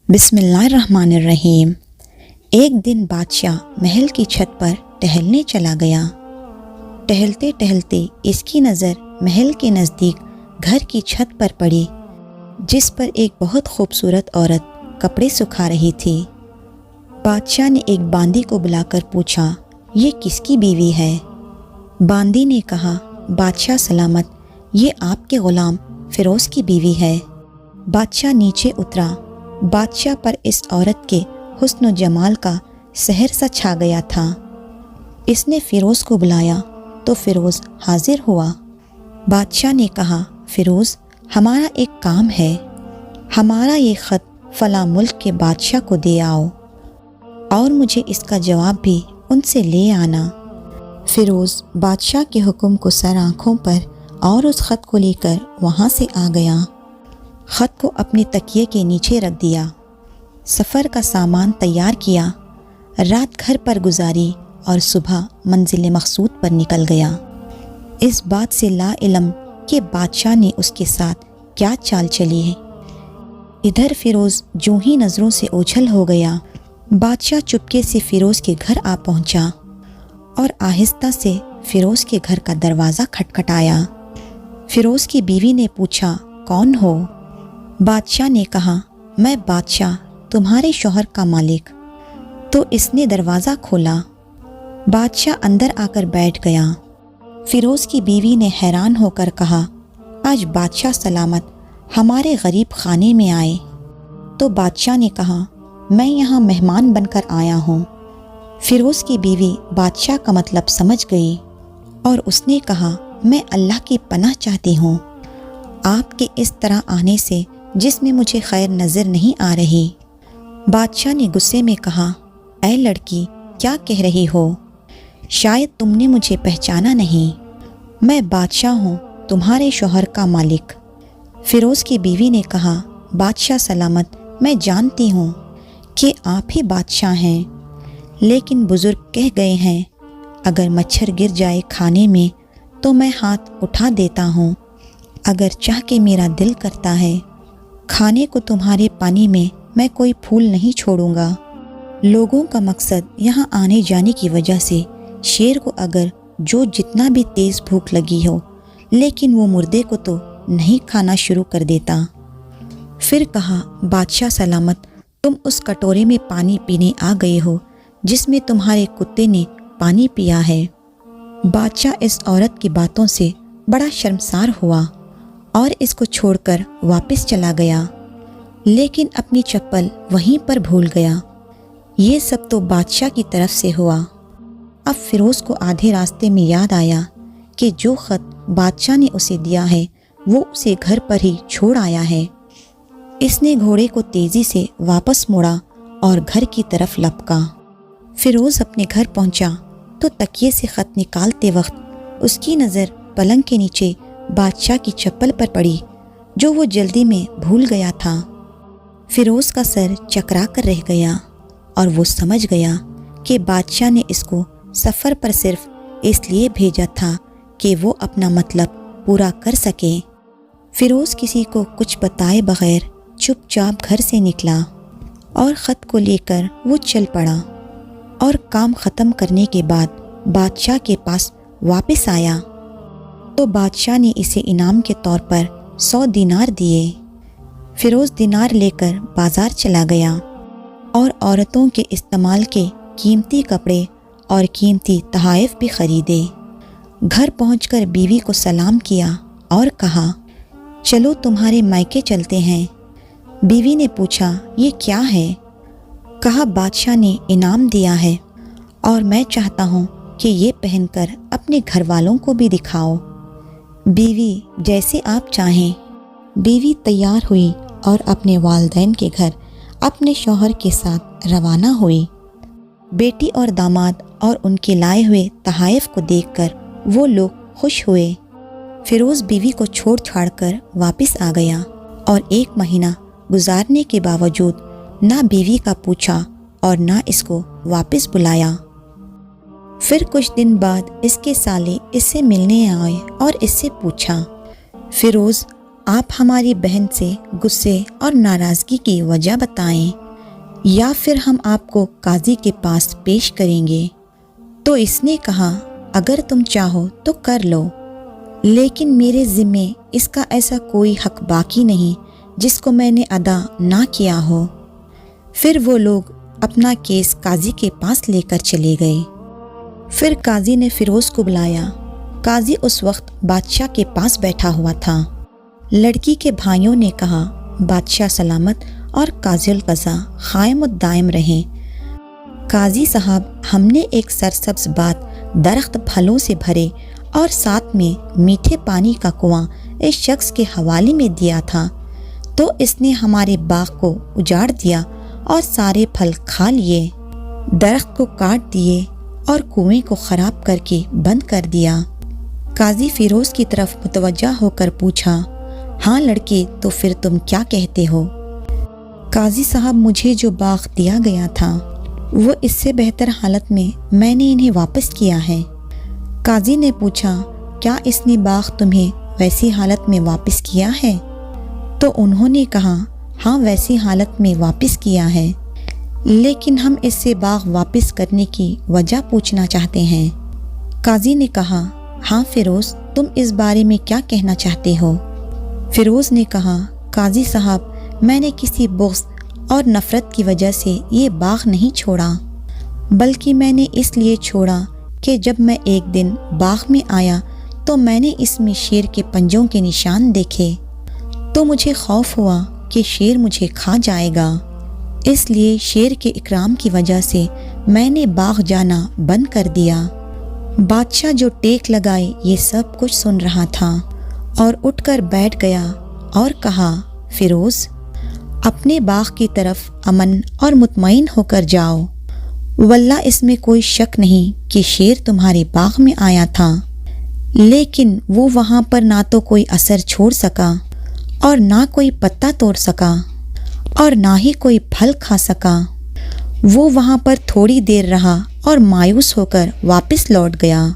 بسم اللہ الرحمن الرحیم۔ ایک دن بادشاہ محل کی چھت پر ٹہلنے چلا گیا۔ ٹہلتے ٹہلتے اس کی نظر محل کے نزدیک گھر کی چھت پر پڑی، جس پر ایک بہت خوبصورت عورت کپڑے سکھا رہی تھی۔ بادشاہ نے ایک باندی کو بلا کر پوچھا، یہ کس کی بیوی ہے؟ باندی نے کہا، بادشاہ سلامت، یہ آپ کے غلام فیروز کی بیوی ہے۔ بادشاہ نیچے اترا۔ بادشاہ پر اس عورت کے حسن و جمال کا سحر سا چھا گیا تھا۔ اس نے فیروز کو بلایا تو فیروز حاضر ہوا۔ بادشاہ نے کہا، فیروز، ہمارا ایک کام ہے، ہمارا یہ خط فلاں ملک کے بادشاہ کو دے آؤ اور مجھے اس کا جواب بھی ان سے لے آنا۔ فیروز بادشاہ کے حکم کو سر آنکھوں پر اور اس خط کو لے کر وہاں سے آ گیا۔ خط کو اپنے تکیے کے نیچے رکھ دیا، سفر کا سامان تیار کیا، رات گھر پر گزاری اور صبح منزل مقصود پر نکل گیا، اس بات سے لا علم کہ بادشاہ نے اس کے ساتھ کیا چال چلی ہے۔ ادھر فیروز جو ہی نظروں سے اوجھل ہو گیا، بادشاہ چپکے سے فیروز کے گھر آ پہنچا اور آہستہ سے فیروز کے گھر کا دروازہ کھٹکھٹایا۔ فیروز کی بیوی نے پوچھا، کون ہو؟ بادشاہ نے کہا، میں بادشاہ، تمہارے شوہر کا مالک۔ تو اس نے دروازہ کھولا۔ بادشاہ اندر آ کر بیٹھ گیا۔ فیروز کی بیوی نے حیران ہو کر کہا، آج بادشاہ سلامت ہمارے غریب خانے میں آئے۔ تو بادشاہ نے کہا، میں یہاں مہمان بن کر آیا ہوں۔ فیروز کی بیوی بادشاہ کا مطلب سمجھ گئی اور اس نے کہا، میں اللہ کی پناہ چاہتی ہوں آپ کے اس طرح آنے سے، جس میں مجھے خیر نظر نہیں آ رہی۔ بادشاہ نے غصے میں کہا، اے لڑکی، کیا کہہ رہی ہو؟ شاید تم نے مجھے پہچانا نہیں، میں بادشاہ ہوں، تمہارے شوہر کا مالک۔ فیروز کی بیوی نے کہا، بادشاہ سلامت، میں جانتی ہوں کہ آپ ہی بادشاہ ہیں، لیکن بزرگ کہہ گئے ہیں، اگر مچھر گر جائے کھانے میں تو میں ہاتھ اٹھا دیتا ہوں، اگر چاہ کے میرا دل کرتا ہے کھانے کو تمہارے پانی میں کوئی پھول نہیں چھوڑوں گا۔ لوگوں کا مقصد یہاں آنے جانے کی وجہ سے شیر کو اگر جو جتنا بھی تیز بھوک لگی ہو، لیکن وہ مردے کو تو نہیں کھانا شروع کر دیتا۔ پھر کہا، بادشاہ سلامت، تم اس کٹورے میں پانی پینے آ گئے ہو جس میں تمہارے کتے نے پانی پیا ہے۔ بادشاہ اس عورت کی باتوں سے بڑا شرمسار ہوا اور اس کو چھوڑ کر واپس چلا گیا، لیکن اپنی چپل وہیں پر بھول گیا۔ یہ سب تو بادشاہ کی طرف سے ہوا۔ اب فیروز کو آدھے راستے میں یاد آیا کہ جو خط بادشاہ نے اسے دیا ہے وہ اسے گھر پر ہی چھوڑ آیا ہے۔ اس نے گھوڑے کو تیزی سے واپس موڑا اور گھر کی طرف لپکا۔ فیروز اپنے گھر پہنچا تو تکیے سے خط نکالتے وقت اس کی نظر پلنگ کے نیچے بادشاہ کی چپل پر پڑی، جو وہ جلدی میں بھول گیا تھا۔ فیروز کا سر چکرا کر رہ گیا اور وہ سمجھ گیا کہ بادشاہ نے اس کو سفر پر صرف اس لیے بھیجا تھا کہ وہ اپنا مطلب پورا کر سکے۔ فیروز کسی کو کچھ بتائے بغیر چپ چاپ گھر سے نکلا اور خط کو لے کر وہ چل پڑا، اور کام ختم کرنے کے بعد بادشاہ کے پاس واپس آیا تو بادشاہ نے اسے انعام کے طور پر 100 دینار دیے۔ فیروز دینار لے کر بازار چلا گیا اور عورتوں کے استعمال کے قیمتی کپڑے اور قیمتی تحائف بھی خریدے۔ گھر پہنچ کر بیوی کو سلام کیا اور کہا، چلو تمہارے مائکے چلتے ہیں۔ بیوی نے پوچھا، یہ کیا ہے؟ کہا، بادشاہ نے انعام دیا ہے اور میں چاہتا ہوں کہ یہ پہن کر اپنے گھر والوں کو بھی دکھاؤ۔ بیوی، جیسے آپ چاہیں۔ بیوی تیار ہوئی اور اپنے والدین کے گھر اپنے شوہر کے ساتھ روانہ ہوئی۔ بیٹی اور داماد اور ان کے لائے ہوئے تحائف کو دیکھ کر وہ لوگ خوش ہوئے۔ فیروز بیوی کو چھوڑ چھاڑ کر واپس آ گیا اور 1 مہینہ گزارنے کے باوجود نہ بیوی کا پوچھا اور نہ اس کو واپس بلایا۔ پھر کچھ دن بعد اس کے سالے اس سے ملنے آئے اور اس سے پوچھا، فیروز، آپ ہماری بہن سے غصے اور ناراضگی کی وجہ بتائیں یا پھر ہم آپ کو قاضی کے پاس پیش کریں گے۔ تو اس نے کہا اگر تم چاہو تو کر لو، لیکن میرے ذمے اس کا ایسا کوئی حق باقی نہیں جس کو میں نے ادا نہ کیا ہو۔ پھر وہ لوگ اپنا کیس قاضی کے پاس لے کر چلے گئے۔ پھر قاضی نے فیروز کو بلایا۔ قاضی اس وقت بادشاہ کے پاس بیٹھا ہوا تھا۔ لڑکی کے بھائیوں نے کہا بادشاہ سلامت اور قاضی القضاء قائم و دائم رہیں۔ قاضی صاحب، ہم نے ایک سرسبز بات درخت پھلوں سے بھرے اور ساتھ میں میٹھے پانی کا کنواں اس شخص کے حوالے میں دیا تھا، تو اس نے ہمارے باغ کو اجاڑ دیا اور سارے پھل کھا لیے، درخت کو کاٹ دیے اور کنویں کو خراب کر کے بند کر دیا۔ قاضی فیروز کی طرف متوجہ ہو کر پوچھا ہاں لڑکے، تو پھر تم کیا کہتے ہو؟ قاضی صاحب، مجھے جو باغ دیا گیا تھا وہ اس سے بہتر حالت میں نے انہیں واپس کیا ہے۔ قاضی نے پوچھا کیا اس نے باغ تمہیں ویسی حالت میں واپس کیا ہے؟ تو انہوں نے کہا ہاں ویسی حالت میں واپس کیا ہے، لیکن ہم اس سے باغ واپس کرنے کی وجہ پوچھنا چاہتے ہیں۔ قاضی نے کہا ہاں فیروز، تم اس بارے میں کیا کہنا چاہتے ہو؟ فیروز نے کہا قاضی صاحب، میں نے کسی بغض اور نفرت کی وجہ سے یہ باغ نہیں چھوڑا، بلکہ میں نے اس لیے چھوڑا کہ جب میں ایک دن باغ میں آیا تو میں نے اس میں شیر کے پنجوں کے نشان دیکھے، تو مجھے خوف ہوا کہ شیر مجھے کھا جائے گا، اس لیے شیر کے اکرام کی وجہ سے میں نے باغ جانا بند کر دیا۔ بادشاہ جو ٹیک لگائے یہ سب کچھ سن رہا تھا اور اٹھ کر بیٹھ گیا اور کہا فیروز، اپنے باغ کی طرف امن اور مطمئن ہو کر جاؤ، واللہ اس میں کوئی شک نہیں کہ شیر تمہارے باغ میں آیا تھا، لیکن وہ وہاں پر نہ تو کوئی اثر چھوڑ سکا اور نہ کوئی پتا توڑ سکا اور نہ ہی کوئی پھل کھا سکا۔ وہ وہاں پر تھوڑی دیر رہا اور مایوس ہو کر واپس لوٹ گیا۔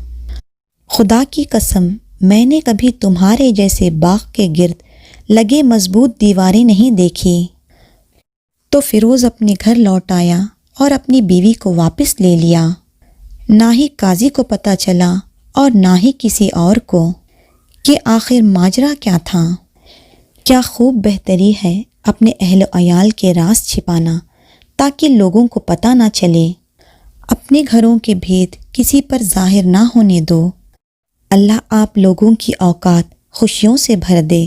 خدا کی قسم، میں نے کبھی تمہارے جیسے باغ کے گرد لگے مضبوط دیواریں نہیں دیکھی۔ تو فیروز اپنے گھر لوٹ آیا اور اپنی بیوی کو واپس لے لیا۔ نہ ہی قاضی کو پتہ چلا اور نہ ہی کسی اور کو کہ آخر ماجرا کیا تھا۔ کیا خوب بہتری ہے اپنے اہل و عیال کے راز چھپانا تاکہ لوگوں کو پتہ نہ چلے۔ اپنے گھروں کے بھید کسی پر ظاہر نہ ہونے دو۔ اللہ آپ لوگوں کی اوقات خوشیوں سے بھر دے،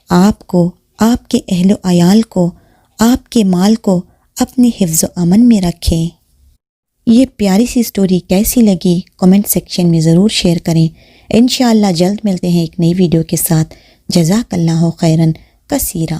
آپ کو، آپ کے اہل و عیال کو، آپ کے مال کو اپنے حفظ و امن میں رکھے۔ یہ پیاری سی سٹوری کیسی لگی کمنٹ سیکشن میں ضرور شیئر کریں۔ انشاءاللہ جلد ملتے ہیں ایک نئی ویڈیو کے ساتھ۔ جزاک اللہ خیرن کثیرا۔